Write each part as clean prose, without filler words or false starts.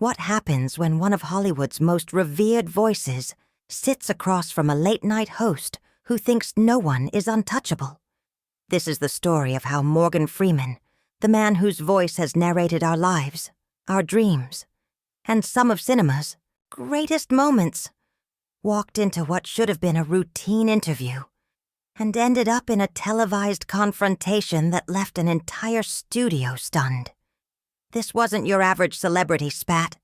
What happens when one of Hollywood's most revered voices sits across from a late-night host who thinks no one is untouchable? This is the story of how Morgan Freeman, the man whose voice has narrated our lives, our dreams, and some of cinema's greatest moments, walked into what should have been a routine interview and ended up in a televised confrontation that left an entire studio stunned. This wasn't your average celebrity spat.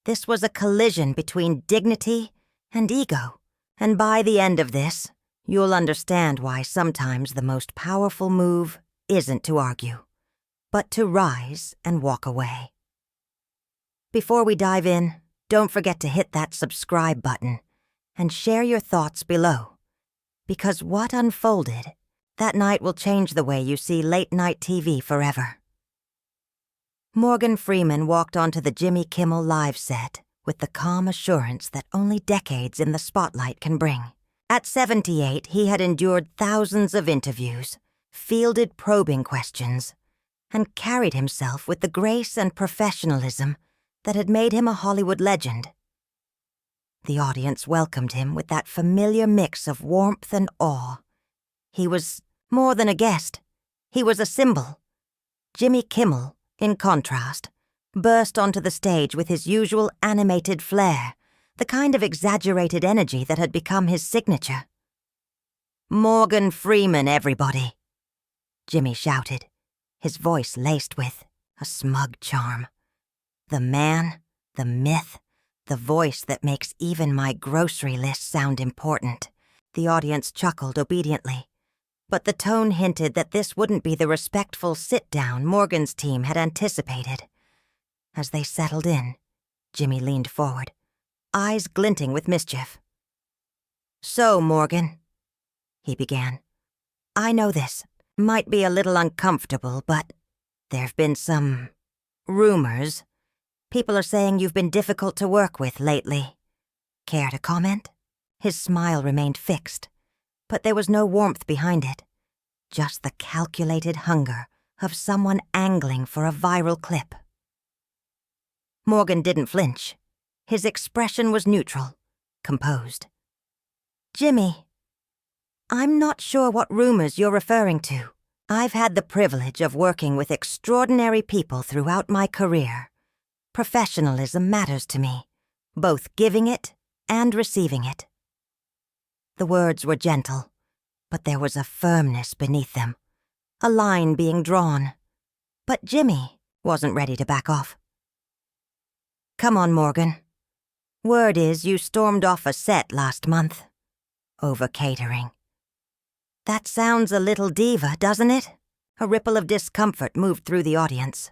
This was a collision between dignity and ego. And by the end of this, you'll understand why sometimes the most powerful move isn't to argue, but to rise and walk away. Before we dive in, don't forget to hit that subscribe button and share your thoughts below, because what unfolded that night will change the way you see late-night TV forever. Morgan Freeman walked onto the Jimmy Kimmel live set with the calm assurance that only decades in the spotlight can bring. At 78, he had endured thousands of interviews, fielded probing questions, and carried himself with the grace and professionalism that had made him a Hollywood legend. The audience welcomed him with that familiar mix of warmth and awe. He was more than a guest. He was a symbol. Jimmy Kimmel, in contrast, burst onto the stage with his usual animated flair, the kind of exaggerated energy that had become his signature. "Morgan Freeman, everybody," Jimmy shouted, his voice laced with a smug charm. The man, the myth, the voice that makes even my grocery list sound important. The audience chuckled obediently, but the tone hinted that this wouldn't be the respectful sit-down Morgan's team had anticipated. As they settled in, Jimmy leaned forward, eyes glinting with mischief. "So, Morgan," he began, "I know this might be a little uncomfortable, but there've been some rumors. People are saying you've been difficult to work with lately. Care to comment?" His smile remained fixed, but there was no warmth behind it, just the calculated hunger of someone angling for a viral clip. Morgan didn't flinch. His expression was neutral, composed. "Jimmy, I'm not sure what rumors you're referring to. I've had the privilege of working with extraordinary people throughout my career. Professionalism matters to me, both giving it and receiving it." The words were gentle, but there was a firmness beneath them, a line being drawn. But Jimmy wasn't ready to back off. "Come on, Morgan. Word is you stormed off a set last month. Over catering. That sounds a little diva, doesn't it?" A ripple of discomfort moved through the audience.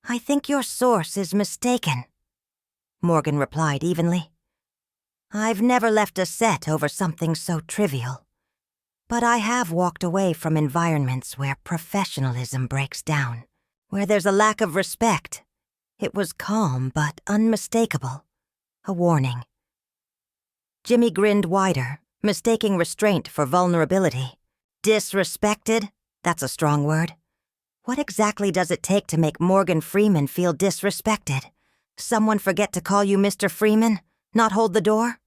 "I think your source is mistaken," Morgan replied evenly. "I've never left a set over something so trivial, but I have walked away from environments where professionalism breaks down, where there's a lack of respect. It was calm but unmistakable, a warning." Jimmy grinned wider, mistaking restraint for vulnerability. "Disrespected? That's a strong word. What exactly does it take to make Morgan Freeman feel disrespected? Someone forget to call you Mr. Freeman? Not hold the door?"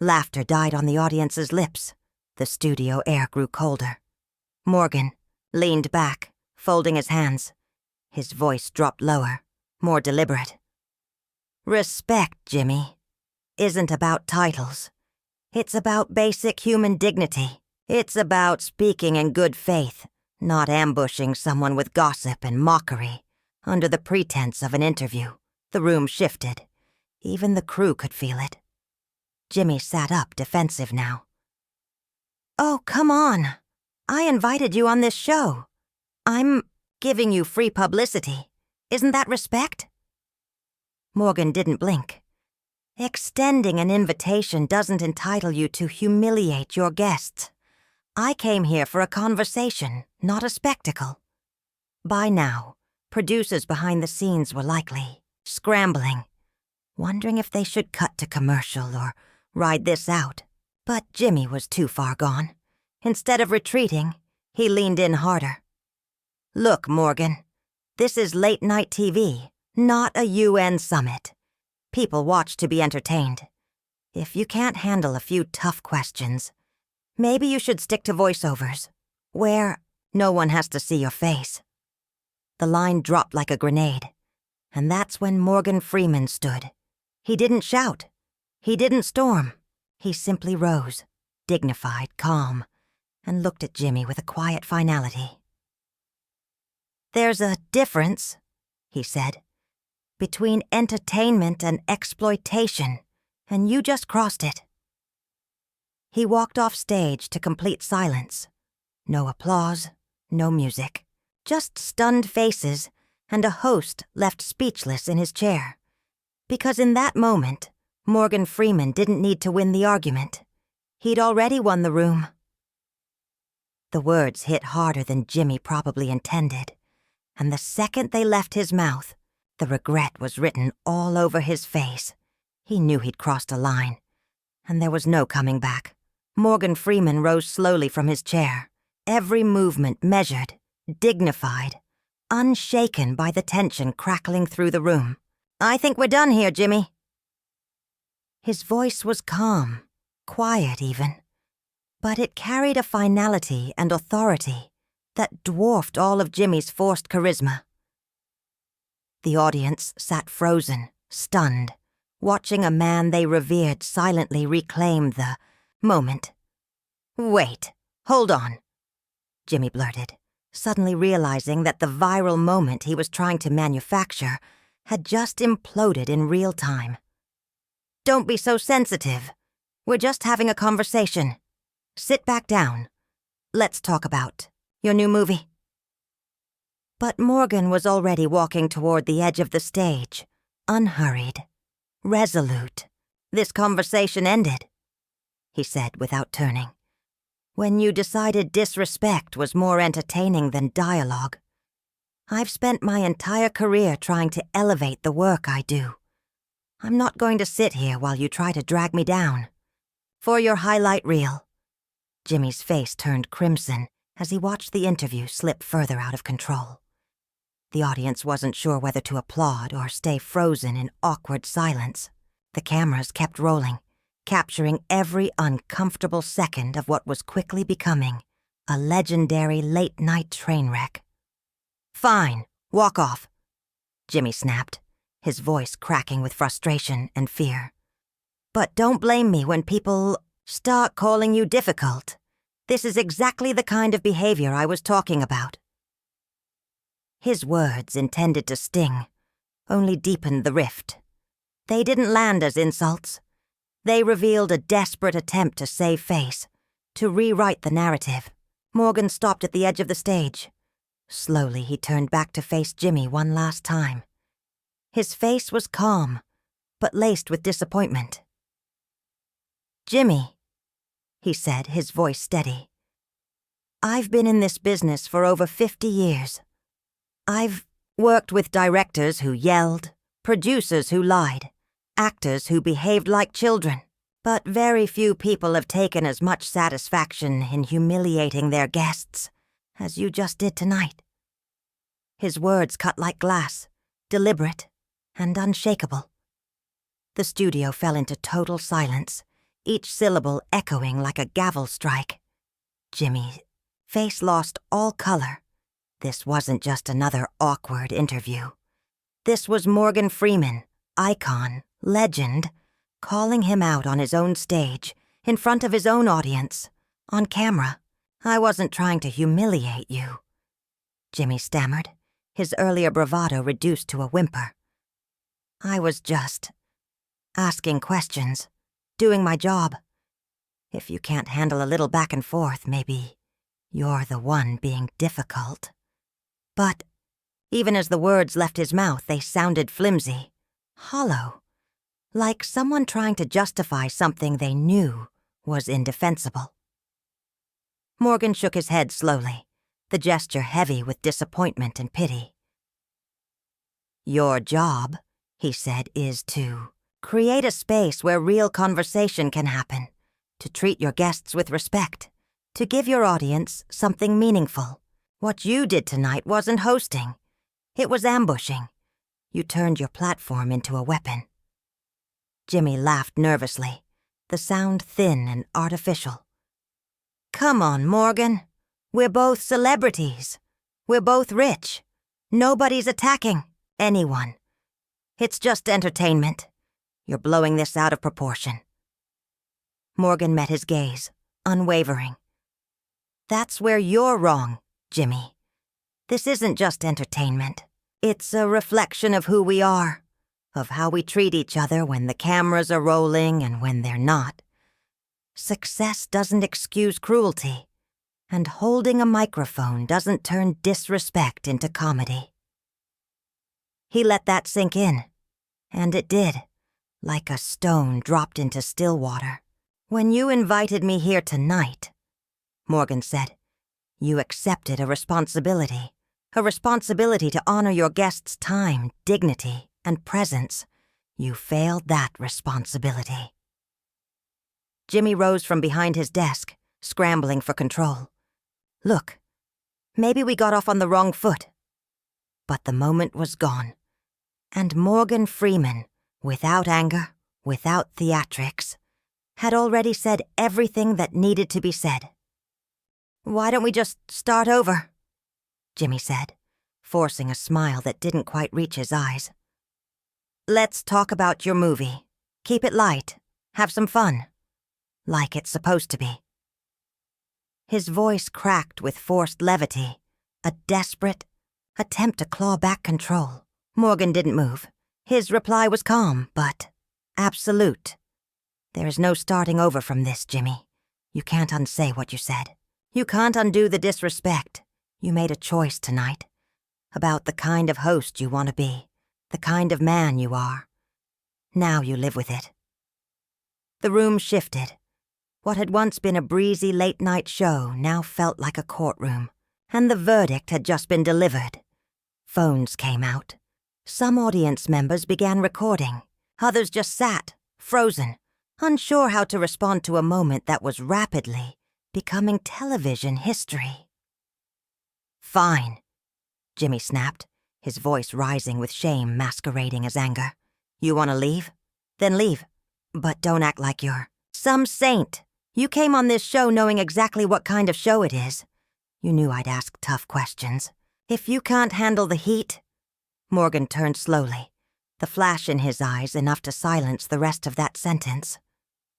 Laughter died on the audience's lips. The studio air grew colder. Morgan leaned back, folding his hands. His voice dropped lower, more deliberate. "Respect, Jimmy, isn't about titles. It's about basic human dignity. It's about speaking in good faith, not ambushing someone with gossip and mockery. Under the pretense of an interview, the room shifted. Even the crew could feel it. Jimmy sat up, defensive now. "Oh, come on. I invited you on this show. I'm giving you free publicity. Isn't that respect?" Morgan didn't blink. Extending an invitation doesn't entitle you to humiliate your guests. I came here for a conversation, not a spectacle. By now, producers behind the scenes were likely scrambling, wondering if they should cut to commercial or ride this out. But Jimmy was too far gone. Instead of retreating, he leaned in harder. "Look, Morgan, this is late-night TV, Not a UN summit. People watch to be entertained. If you can't handle a few tough questions, maybe you should stick to voiceovers, where no one has to see your face. The line dropped like a grenade, and that's when Morgan Freeman stood. He didn't shout. He didn't storm. He simply rose, dignified, calm, and looked at Jimmy with a quiet finality. "There's a difference," he said, "between entertainment and exploitation, and you just crossed it." He walked off stage to complete silence. No applause, no music, just stunned faces and a host left speechless in his chair. Because in that moment, Morgan Freeman didn't need to win the argument. He'd already won the room. The words hit harder than Jimmy probably intended, and the second they left his mouth, the regret was written all over his face. He knew he'd crossed a line, and there was no coming back. Morgan Freeman rose slowly from his chair, every movement measured, dignified, unshaken by the tension crackling through the room. "I think we're done here, Jimmy." His voice was calm, quiet even, but it carried a finality and authority that dwarfed all of Jimmy's forced charisma. The audience sat frozen, stunned, watching a man they revered silently reclaim the moment. "Wait, hold on," Jimmy blurted, suddenly realizing that the viral moment he was trying to manufacture had just imploded in real time. "Don't be so sensitive. We're just having a conversation. Sit back down. Let's talk about your new movie." But Morgan was already walking toward the edge of the stage, unhurried, resolute. "This conversation ended," he said without turning, "when you decided disrespect was more entertaining than dialogue. I've spent my entire career trying to elevate the work I do. I'm not going to sit here while you try to drag me down. For your highlight reel." Jimmy's face turned crimson as he watched the interview slip further out of control. The audience wasn't sure whether to applaud or stay frozen in awkward silence. The cameras kept rolling, capturing every uncomfortable second of what was quickly becoming a legendary late-night train wreck. "Fine, walk off," Jimmy snapped, his voice cracking with frustration and fear. "But don't blame me when people start calling you difficult. This is exactly the kind of behavior I was talking about." His words, intended to sting, only deepened the rift. They didn't land as insults. They revealed a desperate attempt to save face, to rewrite the narrative. Morgan stopped at the edge of the stage. Slowly, he turned back to face Jimmy one last time. His face was calm, but laced with disappointment. "Jimmy," he said, his voice steady, "I've been in this business for over 50 years. I've worked with directors who yelled, producers who lied, actors who behaved like children, but very few people have taken as much satisfaction in humiliating their guests as you just did tonight." His words cut like glass, deliberate and unshakable. The studio fell into total silence, each syllable echoing like a gavel strike. Jimmy's face lost all color. This wasn't just another awkward interview. This was Morgan Freeman, icon, legend, calling him out on his own stage, in front of his own audience, on camera. "I wasn't trying to humiliate you," Jimmy stammered, his earlier bravado reduced to a whimper. "I was just asking questions, doing my job. If you can't handle a little back and forth, maybe you're the one being difficult." But even as the words left his mouth, they sounded flimsy, hollow, like someone trying to justify something they knew was indefensible. Morgan shook his head slowly, the gesture heavy with disappointment and pity. "Your job," he said, "is to create a space where real conversation can happen, to treat your guests with respect, to give your audience something meaningful. What you did tonight wasn't hosting. It was ambushing. You turned your platform into a weapon. Jimmy laughed nervously, the sound thin and artificial. Come on, Morgan. We're both celebrities. We're both rich. Nobody's attacking anyone. It's just entertainment. You're blowing this out of proportion. Morgan met his gaze, unwavering. That's where you're wrong, Jimmy. This isn't just entertainment. It's a reflection of who we are, of how we treat each other when the cameras are rolling and when they're not. Success doesn't excuse cruelty, and holding a microphone doesn't turn disrespect into comedy. He let that sink in, and it did, like a stone dropped into still water. When you invited me here tonight, Morgan said, you accepted a responsibility to honor your guests' time, dignity, and presence. You failed that responsibility. Jimmy rose from behind his desk, scrambling for control. Look, maybe we got off on the wrong foot. But the moment was gone, and Morgan Freeman, without anger, without theatrics, had already said everything that needed to be said. Why don't we just start over? Jimmy said, forcing a smile that didn't quite reach his eyes. Let's talk about your movie. Keep it light. Have some fun. Like it's supposed to be. His voice cracked with forced levity, a desperate attempt to claw back control. Morgan didn't move. His reply was calm, but absolute. There is no starting over from this, Jimmy. You can't unsay what you said. You can't undo the disrespect. You made a choice tonight about the kind of host you want to be, the kind of man you are. Now you live with it. The room shifted. What had once been a breezy late-night show now felt like a courtroom, and the verdict had just been delivered. Phones came out. Some audience members began recording. Others just sat, frozen, unsure how to respond to a moment that was rapidly becoming television history. Fine, Jimmy snapped, his voice rising with shame masquerading as anger. You want to leave? Then leave. But don't act like you're some saint. You came on this show knowing exactly what kind of show it is. You knew I'd ask tough questions. If you can't handle the heat... Morgan turned slowly, the flash in his eyes enough to silence the rest of that sentence.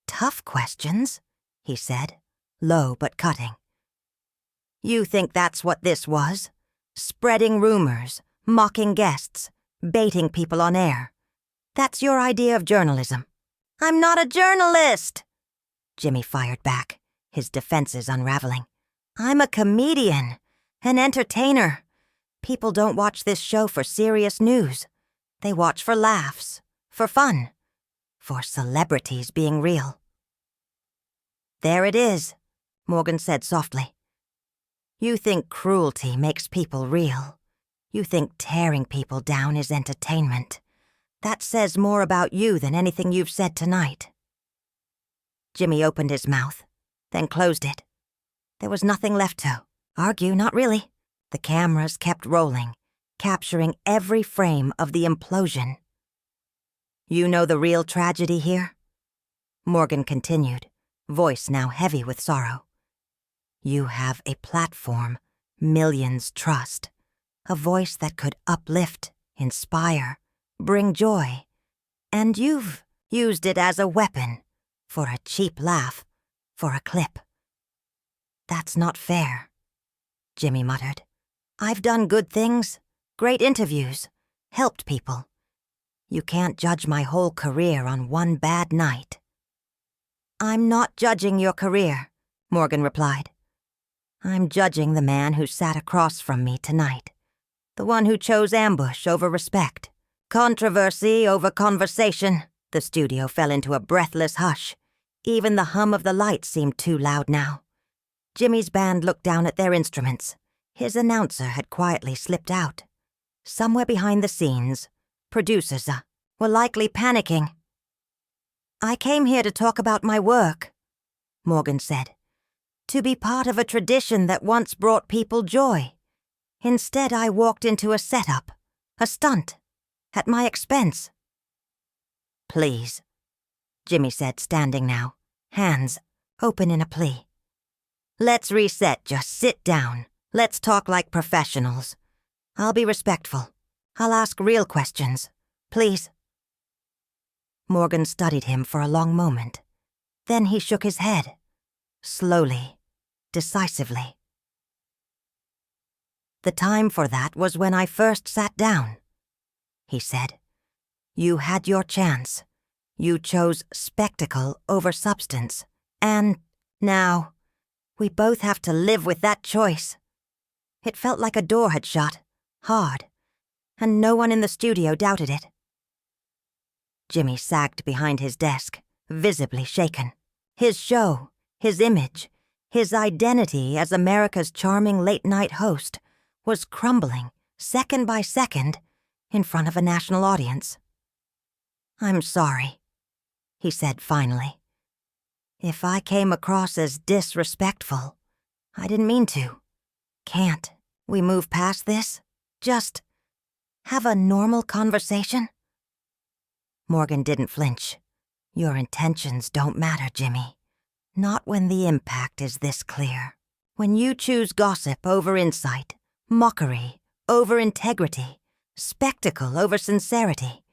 Tough questions, he said, low but cutting. You think that's what this was? Spreading rumors, mocking guests, baiting people on air. That's your idea of journalism. I'm not a journalist! Jimmy fired back, his defenses unraveling. I'm a comedian, an entertainer. People don't watch this show for serious news. They watch for laughs, for fun, for celebrities being real. There it is, Morgan said softly. You think cruelty makes people real. You think tearing people down is entertainment. That says more about you than anything you've said tonight. Jimmy opened his mouth, then closed it. There was nothing left to argue, not really. The cameras kept rolling, capturing every frame of the implosion. You know the real tragedy here? Morgan continued, voice now heavy with sorrow. You have a platform millions trust, a voice that could uplift, inspire, bring joy, and you've used it as a weapon, for a cheap laugh, for a clip. That's not fair, Jimmy muttered. I've done good things, great interviews, helped people. You can't judge my whole career on one bad night. I'm not judging your career, Morgan replied. I'm judging the man who sat across from me tonight, the one who chose ambush over respect, controversy over conversation. The studio fell into a breathless hush. Even the hum of the lights seemed too loud now. Jimmy's band looked down at their instruments. His announcer had quietly slipped out. Somewhere behind the scenes, producers were likely panicking. I came here to talk about my work, Morgan said. To be part of a tradition that once brought people joy. Instead, I walked into a setup, a stunt, At my expense. Please, Jimmy said, standing now, hands open in a plea. Let's reset, just sit down. Let's talk like professionals. I'll be respectful. I'll ask real questions. Please. Morgan studied him for a long moment. Then he shook his head, slowly, decisively. The time for that was when I first sat down, he said. You had your chance. You chose spectacle over substance. And now, we both have to live with that choice. It felt like a door had shut, hard, and no one in the studio doubted it. Jimmy sagged behind his desk, visibly shaken. His show, his image, his identity as America's charming late-night host was crumbling, second by second, in front of a national audience. I'm sorry, he said finally. If I came across as disrespectful, I didn't mean to. Can't we move past this? Just have a normal conversation? Morgan didn't flinch. Your intentions don't matter, Jimmy. Not when the impact is this clear. When you choose gossip over insight, mockery over integrity, spectacle over sincerity,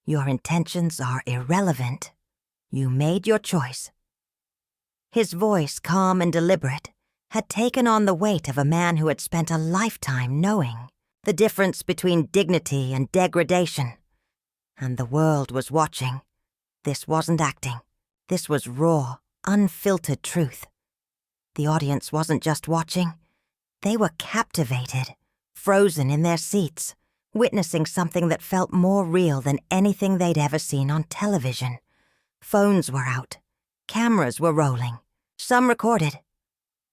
your intentions are irrelevant. You made your choice. His voice, calm and deliberate, had taken on the weight of a man who had spent a lifetime knowing the difference between dignity and degradation. And the world was watching. This wasn't acting. This was raw, unfiltered truth. The audience wasn't just watching. They were captivated, frozen in their seats, witnessing something that felt more real than anything they'd ever seen on television. Phones were out. Cameras were rolling. Some recorded.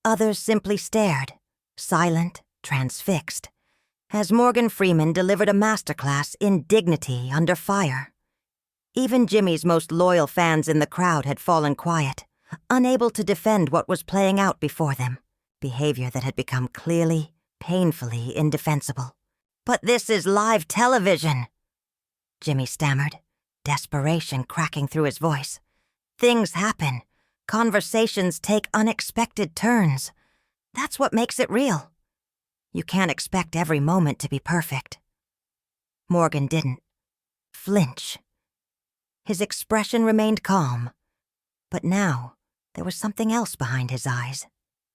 Others simply stared, silent, transfixed, as Morgan Freeman delivered a masterclass in dignity under fire. Even Jimmy's most loyal fans in the crowd had fallen quiet, unable to defend what was playing out before them, behavior that had become clearly, painfully indefensible. But this is live television, Jimmy stammered, desperation cracking through his voice. Things happen. Conversations take unexpected turns. That's what makes it real. You can't expect every moment to be perfect. Morgan didn't flinch. His expression remained calm, but now there was something else behind his eyes.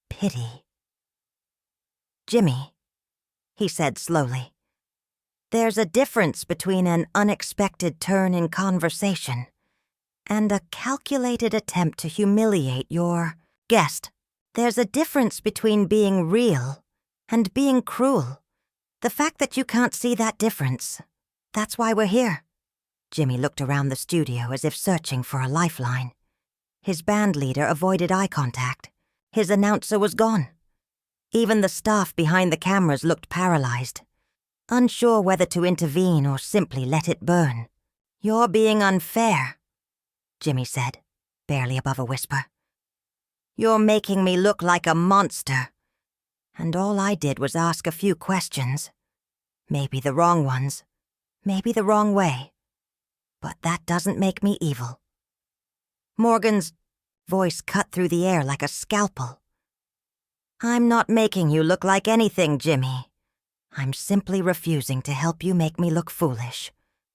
Pity. Jimmy, he said slowly, there's a difference between an unexpected turn in conversation and a calculated attempt to humiliate your guest. There's a difference between being real and being cruel. The fact that you can't see that difference, that's why we're here. Jimmy looked around the studio as if searching for a lifeline. His band leader avoided eye contact. His announcer was gone. Even the staff behind the cameras looked paralyzed, unsure whether to intervene or simply let it burn. You're being unfair, Jimmy said, barely above a whisper. You're making me look like a monster. And all I did was ask a few questions. Maybe the wrong ones. Maybe the wrong way. But that doesn't make me evil. Morgan's voice cut through the air like a scalpel. I'm not making you look like anything, Jimmy. I'm simply refusing to help you make me look foolish,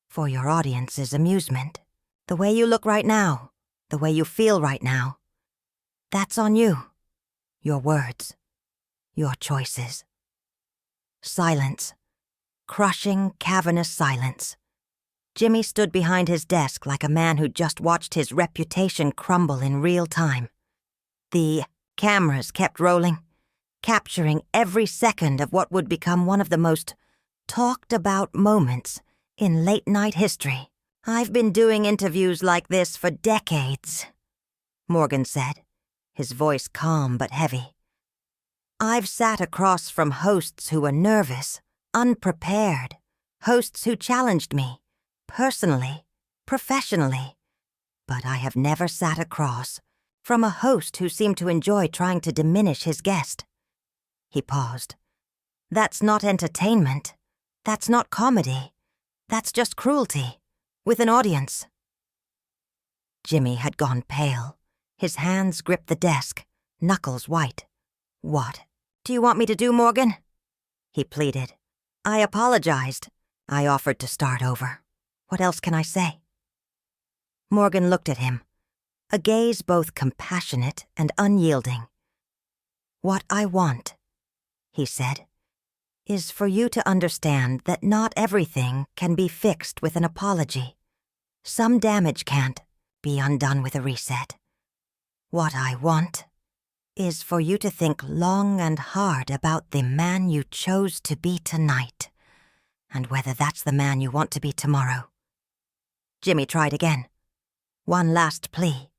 for your audience's amusement. The way you look right now, the way you feel right now, that's on you. Your words, your choices. Silence. Crushing, cavernous silence. Jimmy stood behind his desk like a man who'd just watched his reputation crumble in real time. The cameras kept rolling, capturing every second of what would become one of the most talked-about moments in late-night history. I've been doing interviews like this for decades, Morgan said, his voice calm but heavy. I've sat across from hosts who were nervous, unprepared, hosts who challenged me, personally, professionally, but I have never sat across from a host who seemed to enjoy trying to diminish his guest. He paused. That's not entertainment. That's not comedy. That's just cruelty. With an audience. Jimmy had gone pale. His hands gripped the desk, knuckles white. What do you want me to do, Morgan? He pleaded. I apologized. I offered to start over. What else can I say? Morgan looked at him, a gaze both compassionate and unyielding. What I want, he said, is for you to understand that not everything can be fixed with an apology. Some damage can't be undone with a reset. What I want is for you to think long and hard about the man you chose to be tonight, and whether that's the man you want to be tomorrow. Jimmy tried again. One last plea.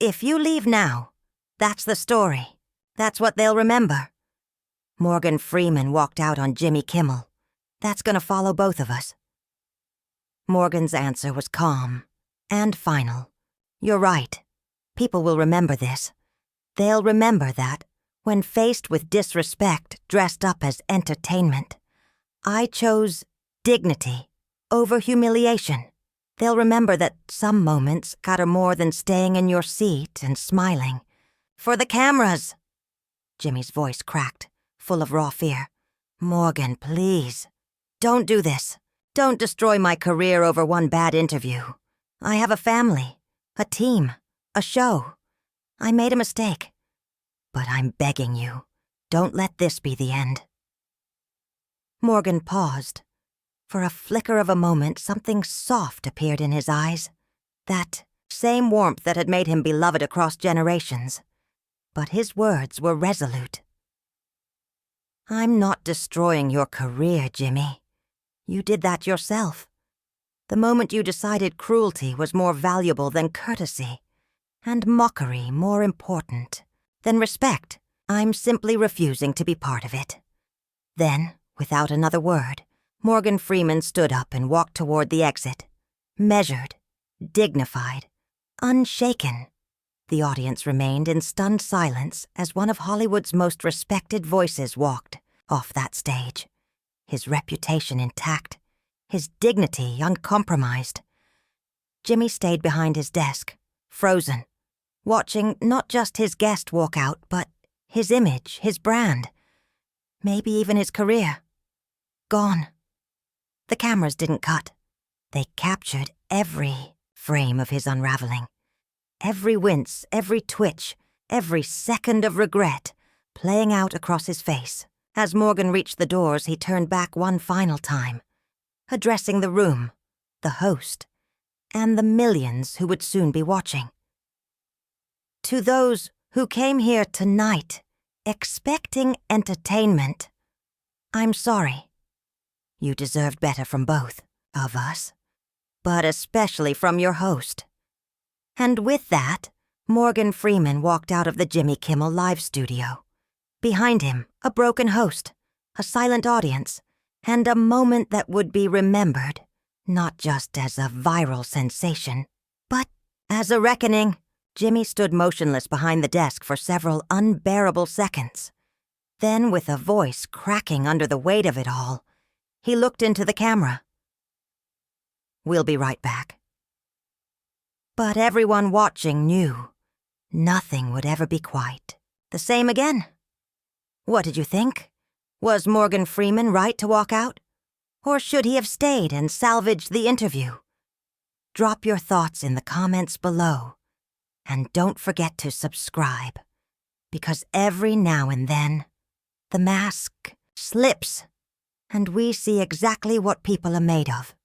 If you leave now, that's the story. That's what they'll remember. Morgan Freeman walked out on Jimmy Kimmel. That's gonna follow both of us. Morgan's answer was calm and final. You're right. People will remember this. They'll remember that, when faced with disrespect dressed up as entertainment, I chose dignity over humiliation. They'll remember that some moments matter more than staying in your seat and smiling. For the cameras! Jimmy's voice cracked, full of raw fear. Morgan, please. Don't do this. Don't destroy my career over one bad interview. I have a family, a team, a show. I made a mistake. But I'm begging you, don't let this be the end. Morgan paused. For a flicker of a moment, something soft appeared in his eyes. That same warmth that had made him beloved across generations. But his words were resolute. I'm not destroying your career, Jimmy. You did that yourself. The moment you decided cruelty was more valuable than courtesy, and mockery more important than respect, I'm simply refusing to be part of it. Then, without another word, Morgan Freeman stood up and walked toward the exit. Measured, dignified, unshaken. The audience remained in stunned silence as one of Hollywood's most respected voices walked off that stage, his reputation intact, his dignity uncompromised. Jimmy stayed behind his desk, frozen, watching not just his guest walk out, but his image, his brand, maybe even his career. Gone. The cameras didn't cut. They captured every frame of his unraveling. Every wince, every twitch, every second of regret playing out across his face. As Morgan reached the doors, he turned back one final time, addressing the room, the host, and the millions who would soon be watching. To those who came here tonight, expecting entertainment, I'm sorry. You deserved better from both of us, but especially from your host. And with that, Morgan Freeman walked out of the Jimmy Kimmel live studio. Behind him, a broken host, a silent audience, and a moment that would be remembered, not just as a viral sensation, but as a reckoning. Jimmy stood motionless behind the desk for several unbearable seconds. Then, with a voice cracking under the weight of it all, he looked into the camera. We'll be right back. But everyone watching knew nothing would ever be quite the same again. What did you think? Was Morgan Freeman right to walk out? Or should he have stayed and salvaged the interview? Drop your thoughts in the comments below. And don't forget to subscribe, because every now and then, the mask slips, and we see exactly what people are made of.